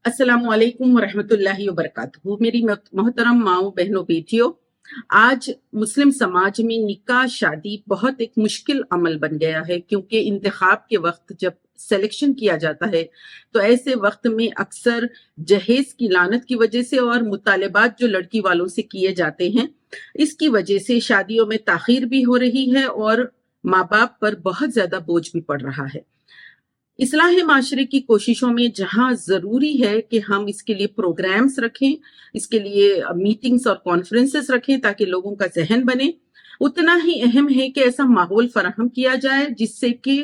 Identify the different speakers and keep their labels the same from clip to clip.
Speaker 1: السلام علیکم ورحمۃ اللہ وبرکاتہ۔ میری محترم ماؤں، بہنوں، بیٹیوں، آج مسلم سماج میں نکاح شادی بہت ایک مشکل عمل بن گیا ہے، کیونکہ انتخاب کے وقت جب سلیکشن کیا جاتا ہے تو ایسے وقت میں اکثر جہیز کی لعنت کی وجہ سے اور مطالبات جو لڑکی والوں سے کیے جاتے ہیں، اس کی وجہ سے شادیوں میں تاخیر بھی ہو رہی ہے اور ماں باپ پر بہت زیادہ بوجھ بھی پڑ رہا ہے۔ اصلاح معاشرے کی کوششوں میں جہاں ضروری ہے کہ ہم اس کے لیے پروگرامز رکھیں، اس کے لیے میٹنگز اور کانفرنسز رکھیں تاکہ لوگوں کا ذہن بنے، اتنا ہی اہم ہے کہ ایسا ماحول فراہم کیا جائے جس سے کہ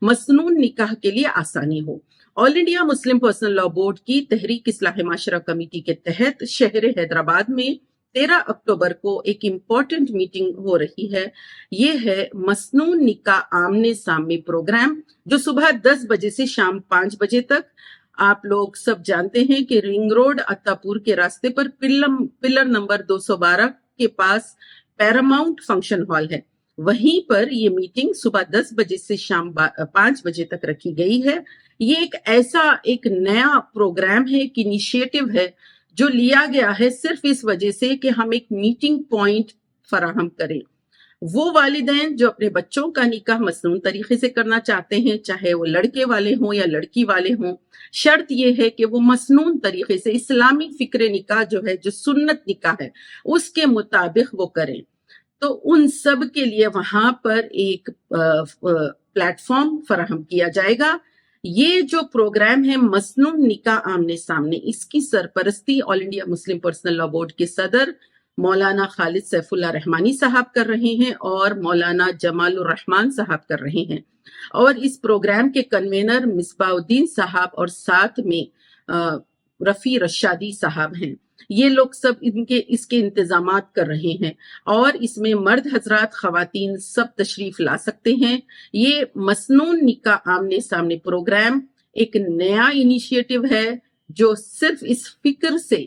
Speaker 1: مسنون نکاح کے لیے آسانی ہو۔ All India Muslim personal law board کی تحریک اصلاح معاشرہ کمیٹی کے تحت شہر حیدرآباد میں 13 اکتوبر کو ایک امپورٹنٹ میٹنگ ہو رہی ہے۔ یہ ہے مسنون نکاح آمنے سامنے پروگرام، جو صبح 10 بجے سے شام 5 بجے تک۔ آپ لوگ سب جانتے ہیں کہ رنگ روڈ اتاپور کے راستے پر پلر نمبر 212 کے پاس پیراماؤنٹ فنکشن ہال ہے، وہیں پر یہ میٹنگ صبح 10 بجے سے شام 5 بجے تک رکھی گئی ہے۔ یہ ایک نیا پروگرام ہے، ایک انیشیٹو ہے جو لیا گیا ہے صرف اس وجہ سے کہ ہم ایک میٹنگ پوائنٹ فراہم کریں۔ وہ والدین جو اپنے بچوں کا نکاح مسنون طریقے سے کرنا چاہتے ہیں، چاہے وہ لڑکے والے ہوں یا لڑکی والے ہوں، شرط یہ ہے کہ وہ مسنون طریقے سے اسلامی فکر نکاح جو ہے، جو سنت نکاح ہے، اس کے مطابق وہ کریں۔ تو ان سب کے لیے وہاں پر ایک پلیٹ فارم فراہم کیا جائے گا۔ یہ جو پروگرام ہے مسنون نکاح آمنے سامنے، اس کی سرپرستی all India Muslim personal law board کے صدر مولانا خالد سیف اللہ رحمانی صاحب کر رہے ہیں اور مولانا جمال الرحمان صاحب کر رہے ہیں، اور اس پروگرام کے کنوینر مصباح الدین صاحب اور ساتھ میں رفیع رشادی صاحب ہیں۔ یہ لوگ سب اس کے انتظامات کر رہے ہیں، اور اس میں مرد حضرات، خواتین سب تشریف لا سکتے ہیں۔ یہ مسنون نکاح آمنے سامنے پروگرام ایک نیا انیشیٹو ہے جو صرف اس فکر سے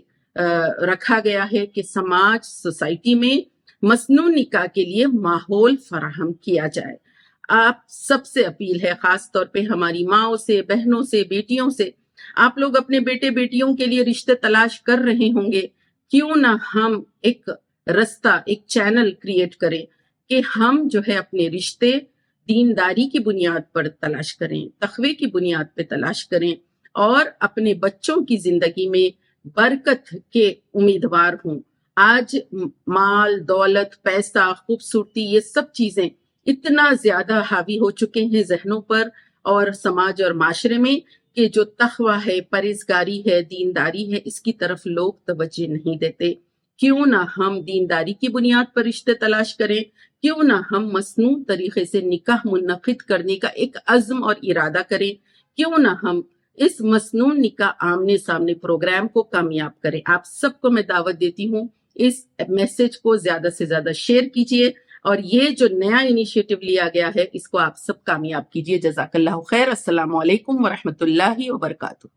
Speaker 1: رکھا گیا ہے کہ سماج، سوسائٹی میں مسنون نکاح کے لیے ماحول فراہم کیا جائے۔ آپ سب سے اپیل ہے، خاص طور پہ ہماری ماؤں سے، بہنوں سے، بیٹیوں سے، آپ لوگ اپنے بیٹے بیٹیوں کے لیے رشتے تلاش کر رہے ہوں گے، کیوں نہ ہم ایک رستہ، ایک چینل کریٹ کریں کہ ہم جو ہے اپنے رشتے دینداری کی بنیاد پر تلاش کریں، تقوی کی بنیاد پہ تلاش کریں، اور اپنے بچوں کی زندگی میں برکت کے امیدوار ہوں۔ آج مال، دولت، پیسہ، خوبصورتی، یہ سب چیزیں اتنا زیادہ حاوی ہو چکے ہیں ذہنوں پر اور سماج اور معاشرے میں کہ جو تقوی ہے، پرہیزگاری ہے، دینداری ہے، اس کی طرف لوگ توجہ نہیں دیتے۔ کیوں نہ ہم دینداری کی بنیاد پر رشتے تلاش کریں، کیوں نہ ہم مسنون طریقے سے نکاح منعقد کرنے کا ایک عزم اور ارادہ کریں، کیوں نہ ہم اس مسنون نکاح آمنے سامنے پروگرام کو کامیاب کریں۔ آپ سب کو میں دعوت دیتی ہوں، اس میسج کو زیادہ سے زیادہ شیئر کیجئے، اور یہ جو نیا انیشیٹو لیا گیا ہے اس کو آپ سب کامیاب کیجئے۔ جزاک اللہ خیر۔ السلام علیکم ورحمۃ اللہ وبرکاتہ۔